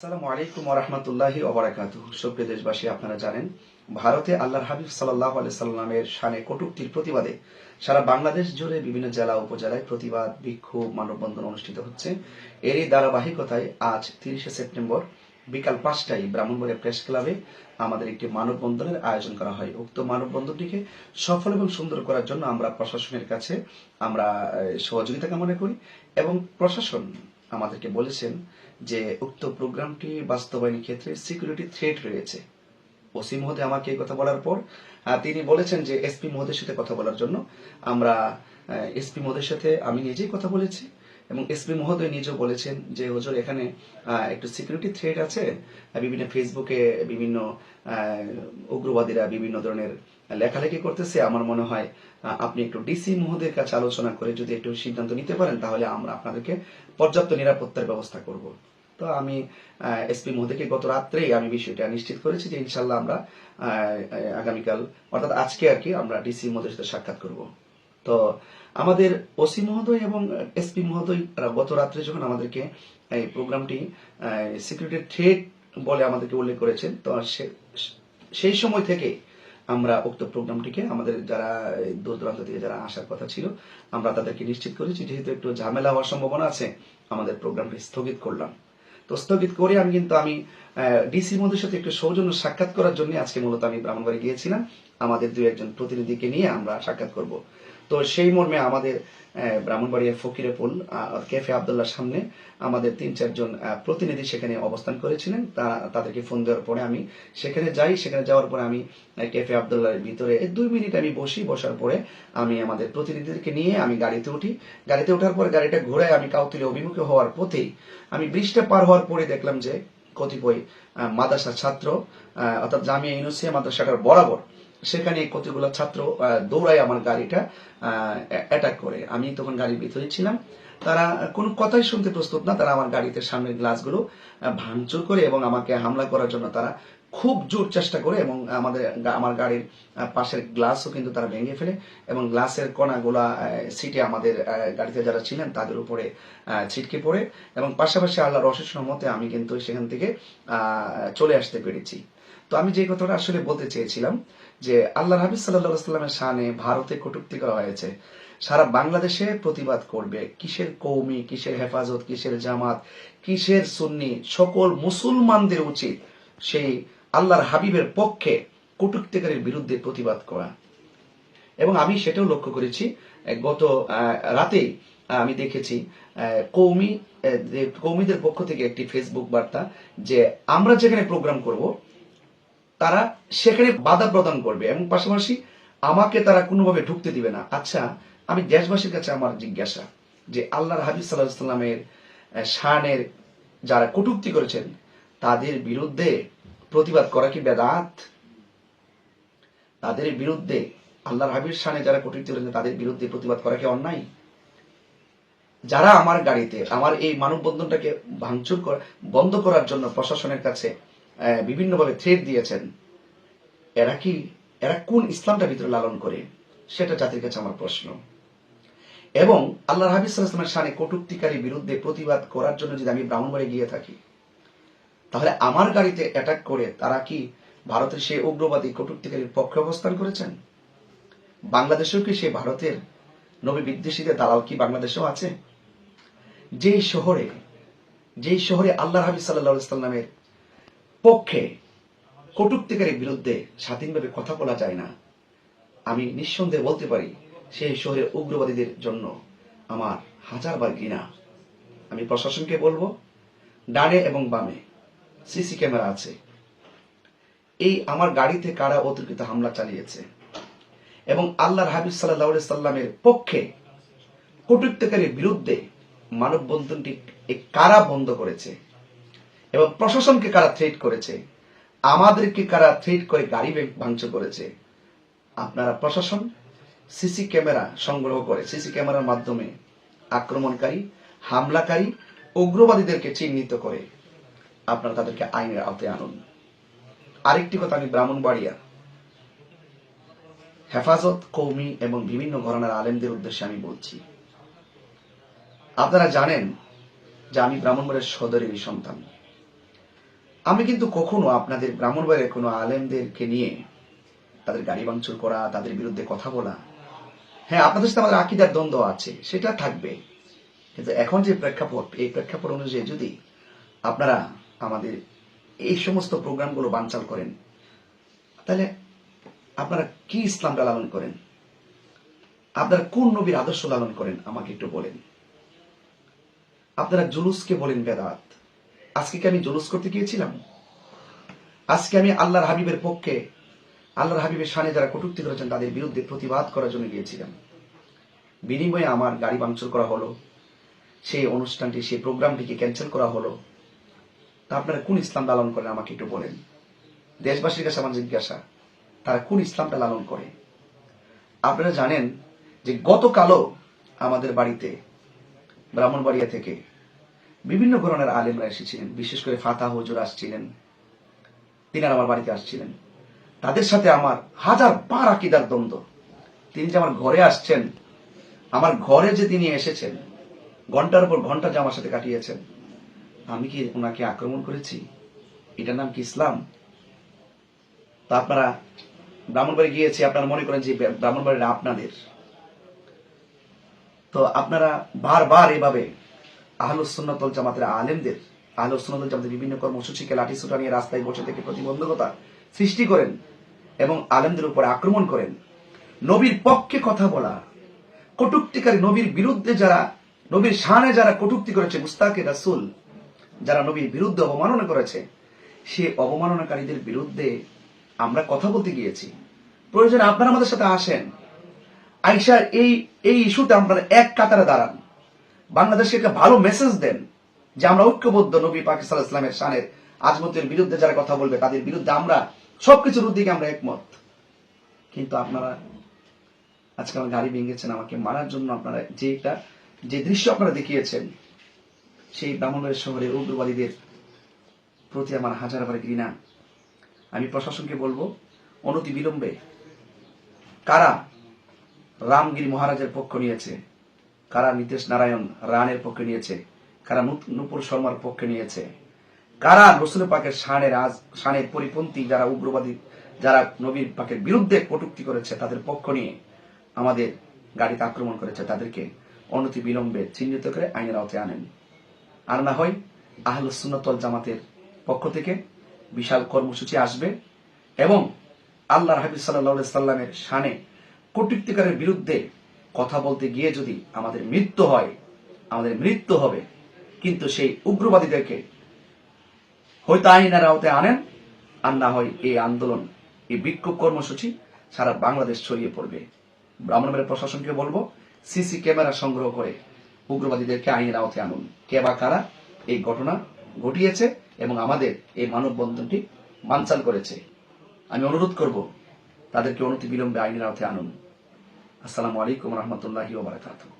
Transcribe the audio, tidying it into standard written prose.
আসসালামু আলাইকুম ওয়া রাহমাতুল্লাহি ওয়া বারাকাতুহু। সুপ্রিয় দেশবাসী, আপনারা জানেন ভারতে আল্লাহর হাবিব সাল্লাল্লাহু আলাইহি সাল্লামের শানে কটূক্তির প্রতিবাদে সারা বাংলাদেশ জুড়ে বিভিন্ন জেলা উপজেলায় প্রতিবাদ, বিক্ষোভ, মানববন্ধন অনুষ্ঠিত হচ্ছে। এরই ধারাবাহিকতায় আজ 30শে সেপ্টেম্বর বিকাল 5টায় ব্রাহ্মণবাড়িয়া প্রেস ক্লাবে আমাদের একটি মানববন্ধনের আয়োজন করা হয়। উক্ত মানববন্ধনটিকে সফল এবং সুন্দর করার জন্য আমরা প্রশাসনের কাছে আমরা সহযোগিতা কামনা করি এবং প্রশাসন আমাদেরকে বলেছেন যে উক্ত প্রোগ্রামটি বাস্তবায়নের ক্ষেত্রে সিকিউরিটি থ্রেট রয়েছে। ওসি মহোদয় আমাকে এই কথা বলার পর তিনি বলেছেন যে এসপি মহোদয়ের সাথে কথা বলার জন্য। আমরা এসপি মহোদয়ের সাথে আমি নিজেই কথা বলেছি এবং এসপি মহোদয় নিজেও বলেছেন যে হুজুর এখানে একটু সিকিউরিটি থ্রেট আছে। বিভিন্ন ফেসবুকে বিভিন্ন উগ্রবাদীরা বিভিন্ন ধরনের লেখালেখি করতেছে। আমার মনে হয় আপনি একটু ডিসি মহোদয়ের কাছে আলোচনা করে যদি একটু সিদ্ধান্ত নিতে পারেন তাহলে আমরা আপনাদেরকে পর্যাপ্ত নিরাপত্তার ব্যবস্থা করব। তো আমি এসপি মহোদয়কে গত রাত্রেই আমি বিষয়টা নিশ্চিত করেছি যে ইনশাল্লাহ আমরা আগামীকাল অর্থাৎ আজকে আর কি আমরা ডিসি মহোদয়ের সাথে সাক্ষাৎ করব। তো আমাদের ওসি মহোদয় এবং এসপি মহোদয় গত রাত্রে যখন আমাদেরকে এই প্রোগ্রামটি সিকিউরিটি থ্রেট বলে আমাদেরকে উল্লেখ করেছেন, তো সেই সময় থেকে আমরা উক্ত প্রোগ্রামটিকে আমাদের যারা দূর দূরান্ত থেকে যারা আসার কথা ছিল আমরা তাদেরকে নিশ্চিত করেছি। যেহেতু একটু ঝামেলা হওয়ার সম্ভাবনা আছে, আমাদের প্রোগ্রামটি স্থগিত করলাম। তো স্থগিত করে আমি ডিসির মধ্যে সাথে একটু সৌজন্য সাক্ষাৎ করার জন্য আজকে মূলত আমি ব্রাহ্মণবাড়ি গিয়েছিলাম। আমাদের দুই একজন প্রতিনিধিকে নিয়ে আমরা সাক্ষাৎ করব। তো সেই মর্মে আমাদের ব্রাহ্মণবাড়িয়ার ফকিরেপুল ক্যাফে আবদুল্লাহর সামনে আমাদের 3-4 জন প্রতিনিধি সেখানে অবস্থান করেছিলেন। তাদেরকে ফোন দেওয়ার পরে আমি সেখানে যাই। সেখানে যাওয়ার পরে আমি ক্যাফে আবদুল্লাহর ভিতরে 2 মিনিট আমি বসার পরে আমি আমাদের প্রতিনিধিদেরকে নিয়ে আমি গাড়িতে উঠি। গাড়িতে ওঠার পরে গাড়িটা ঘোরায় আমি কাউতুলি অভিমুখে হওয়ার পথেই আমি ব্রিজটা পার হওয়ার পরে দেখলাম যে কতিপয় মাদ্রাসা ছাত্র অর্থাৎ জামিয়া ইউনুসিয়া মাদ্রাসাটার বরাবর সেখানে কতগুলো ছাত্র দৌড়ায় আমার গাড়িটা অ্যাটাক করে। আমি তখন গাড়ির ভিতরে ছিলাম। তারা কোনো কথাই শুনতে প্রস্তুত না। তারা আমার গাড়িতে সামনের গ্লাসগুলো ভাঙচুর করে এবং আমাকে হামলা করার জন্য তারা খুব জোর চেষ্টা করে এবং আমার গাড়ির পাশের গ্লাসও কিন্তু তারা ভেঙে ফেলে এবং গ্লাসের কণাগুলা সিটে আমাদের গাড়িতে যারা ছিলেন তাদের উপরে ছিটকে পড়ে এবং পাশাপাশি আল্লাহর অশেষ রহমতে আমি কিন্তু সেখান থেকে চলে আসতে পেরেছি। তো আমি যে কথাটা আসলে বলতে চেয়েছিলাম যে আল্লাহর হাবিব সাল্লাল্লাহু আলাইহি সাল্লামের শানে ভারতে কটূক্তি করা হয়েছে, সারা বাংলাদেশে প্রতিবাদ করবে। কিসের কওমি, কিসের হেফাজত, কিসের জামাত, কিসের সুন্নি, সকল মুসলমানদের উচিত সেই আল্লাহর হাবিবের পক্ষে কটূক্তিকারীর বিরুদ্ধে প্রতিবাদ করা। এবং আমি সেটাও লক্ষ্য করেছি গত রাতেই আমি দেখেছি কওমিদের পক্ষ থেকে একটি ফেসবুক বার্তা যে আমরা যেখানে প্রোগ্রাম করব তারা সেখানে বাধা প্রদান করবে এবং পাশাপাশি আমাকে তারা কোনোভাবে ঢুকতে দিবে না। আচ্ছা, আমি দেশবাসীর কাছে আমার জিজ্ঞাসা যে আল্লাহর হাবিব সাল্লাল্লাহু আলাইহি সাল্লামের শানের যারা কটূক্তি করেছেন তাদের বিরুদ্ধে প্রতিবাদ করা কি বেদাত? তাদের বিরুদ্ধে আল্লাহর হাবিবের শানে যারা কটূক্তি করেছেন তাদের বিরুদ্ধে প্রতিবাদ করা কি অন্যায়? যারা আমার গাড়িতে আমার এই মানববন্ধনটাকে ভাঙচুর বন্ধ করার জন্য প্রশাসনের কাছে বিভিন্নভাবে থ্রেট দিয়েছেন, এরা কোন ইসলামটা ভিতরে লালন করে? সেটা জাতির কাছে আমার প্রশ্ন। এবং আল্লাহর হাবিব সাল্লাল্লাহু আলাইহি ওয়াসাল্লামের শানে কটূক্তিকারীর বিরুদ্ধে প্রতিবাদ করার জন্য যদি আমি ব্রাহ্মণবাড়ি গিয়ে থাকি তাহলে আমার গাড়িতে অ্যাটাক করে তারা কি ভারতের সেই উগ্রবাদী কটূক্তিকারীর পক্ষে অবস্থান করেছেন? বাংলাদেশেও কি সেই ভারতের নবী বিদ্বেষীদের দালাল কি বাংলাদেশেও আছে? যেই শহরে আল্লাহর হাবিব সাল্লাল্লাহু আলাইহি ওয়াসাল্লামের পক্ষে কটূক্তিকারীর বিরুদ্ধে স্বাধীনভাবে কথা বলা যায় না, আমি নিঃসন্দেহে বলতে পারি সেই শহরের উগ্রবাদীদের জন্য আমার হাজারবার ঘৃণা। আমি প্রশাসনকে বলবো, ডানে এবং বামে সিসি ক্যামেরা আছে, এই আমার গাড়িতে কারা অতর্কিত হামলা চালিয়েছে এবং আল্লাহর হাবিব সাল্লাল্লাহু আলাইহি সাল্লামের পক্ষে কটূক্তিকারীর বিরুদ্ধে মানববন্ধনটি কারা বন্ধ করেছে এবং প্রশাসনকে কারা থ্রেট করেছে, আমাদেরকে কারা থ্রেট করে গাড়ি ভাঙচুর করেছে। আপনারা প্রশাসন সিসি ক্যামেরা সংগ্রহ করে সিসি ক্যামেরার মাধ্যমে আক্রমণকারী, হামলাকারী, উগ্রবাদীদেরকে চিহ্নিত করে আপনারা তাদেরকে আইনের আওতায় আনুন। আরেকটি কথা আমি ব্রাহ্মণবাড়িয়া হেফাজত, কওমি এবং বিভিন্ন ঘরানার আলেমদের উদ্দেশ্যে আমি বলছি, আপনারা জানেন যে আমি ব্রাহ্মণবাড়িয়ার সদরেরই সন্তান। আমি কিন্তু কখনো আপনাদের ব্রাহ্মণবাড়ির কোনো আলেমদেরকে নিয়ে তাদের গাড়ি ভাঙচুর করা, তাদের বিরুদ্ধে কথা বলা, হ্যাঁ আপনাদের সাথে আমাদের আকীদার দ্বন্দ্ব আছে, সেটা থাকবে, কিন্তু এখন যে প্রেক্ষাপট, এই প্রেক্ষাপট অনুযায়ী যদি আপনারা আমাদের এই সমস্ত প্রোগ্রামগুলো বানচাল করেন, তাহলে আপনারা কি ইসলামটা লালন করেন? আপনারা কোন নবীর আদর্শ লালন করেন আমাকে একটু বলেন। আপনারা জুলুসকে বলেন বেদাত। আজকে কি আমি জুলুস করতে গিয়েছিলাম? আজকে আমি আল্লাহর হাবিবের পক্ষে, আল্লাহর হাবিবের শানে যারা কটূক্তি করেছেন তাদের বিরুদ্ধে প্রতিবাদ করার জন্য গিয়েছিলাম। বিনিময়ে আমার গাড়ি ভাঙচুর করা হলো, সেই অনুষ্ঠানটি, সেই প্রোগ্রামটিকে ক্যান্সেল করা হলো। তা আপনারা কোন ইসলাম লালন করেন আমাকে একটু বলেন। দেশবাসীর কাছে আমার জিজ্ঞাসা, তারা কোন ইসলামটা লালন করে? আপনারা জানেন যে গতকালও আমাদের বাড়িতে ব্রাহ্মণবাড়িয়া থেকে বিভিন্ন ধরনের আলেমরা এসেছিলেন, বিশেষ করে ফাতা হুজুর আসছিলেন, তিনারা আমার বাড়িতে আসছিলেন। তাদের সাথে আমার হাজার বার আকীদার দ্বন্দ্ব। তিনি যে আমার ঘরে আসছেন, আমার ঘরে যে তিনি এসেছেন, ঘন্টার পর ঘন্টা যে আমার সাথে কাটিয়েছেন, আমি কি ওনাকে আক্রমণ করেছি? এটার নাম কি ইসলাম? তা আপনারা ব্রাহ্মণবাড়ি গিয়েছি, আপনারা মনে করেন যে ব্রাহ্মণবাড়িটা আপনাদের। তো আপনারা বারবার এভাবে আহলুস সুন্নাত ওয়াল জামাতের আলেমদের, আহলুস সুন্নাত ওয়াল জামাতের বিভিন্ন কর্মসূচিকে লাঠিসোঁটা নিয়ে রাস্তায় বসে থেকে প্রতিবন্ধকতা সৃষ্টি করেন এবং আলেমদের উপরে আক্রমণ করেন। নবীর পক্ষে কথা বলা, কটূক্তিকারী, নবীর বিরুদ্ধে যারা, নবীর শানে যারা কটূক্তি করেছে, মুস্তাকে রাসূল যারা নবীর বিরুদ্ধে অবমাননা করেছে, সে অবমাননাকারীদের বিরুদ্ধে আমরা কথা বলতে গিয়েছি। প্রয়োজনে আপনারা আমাদের সাথে আসেন, আইসা এই ইস্যুতে আপনারা এক কাতারে দাঁড়ান, বাংলাদেশকে একটা ভালো মেসেজ দেন যে আমরা ঐক্যবদ্ধ, নবী পাক সাল্লাল্লাহু আলাইহি ওয়াসাল্লামের শানের আজমতের বিরুদ্ধে যারা কথা বলবে তাদের বিরুদ্ধে আমরা সবকিছুর দিকে আমরা একমত। কিন্তু আপনারা আজকে আমার গাড়ি ভেঙেছেন আমাকে মারার জন্য। আপনারা যে দৃশ্য আপনারা দেখিয়েছেন, সেই ব্রাহ্মণবাড়িয়া শহরের উগ্রবাদীদের প্রতি আমার হাজারবার ঘৃণা। আমি প্রশাসনকে বলবো, অনতি বিলম্বে কারা রামগিরি মহারাজের পক্ষ নিয়েছে, কারা নীতিশ নারায়ণ রানের পক্ষে নিয়েছে, কারা নূপুর শর্মার পক্ষে নিয়েছে, কারা রসুল পাকের শানের পরিপন্থী যারা উগ্রবাদী, যারা নবীর পাকের বিরুদ্ধে কটূক্তি করেছে, তাদের পক্ষ নিয়ে আমাদের গাড়িতে আক্রমণ করেছে, তাদেরকে অনতি বিলম্বে চিহ্নিত করে আইনের আওতায় আনেন। আর না হয় আহলুস সুন্নাত ওয়াল জামাতের পক্ষ থেকে বিশাল কর্মসূচি আসবে এবং আল্লাহর হাবিব সাল্লাল্লাহু আলাইহি সাল্লামের শানে কটূক্তিকারের বিরুদ্ধে কথা বলতে গিয়ে যদি আমাদের মৃত্যু হয়, আমাদের মৃত্যু হবে। কিন্তু সেই উগ্রবাদীদেরকে হয়তো আইনের আওতায় আনেন, আর না হয় এই আন্দোলন, এই বিক্ষোভ কর্মসূচি সারা বাংলাদেশ ছড়িয়ে পড়বে। ব্রাহ্মণবাড়িয়া প্রশাসনকে বলবো, সিসি ক্যামেরা সংগ্রহ করে উগ্রবাদীদেরকে আইনের আওতায় আনুন। কে বা কারা এই ঘটনা ঘটিয়েছে এবং আমাদের এই মানববন্ধনটি বানচাল করেছে, আমি অনুরোধ করব তাদেরকে অনতি বিলম্বে আইনের আওতায় আনুন। আসসালামু আলাইকুম রহমতুল্লাহি ওয়া বারাকাতুহু।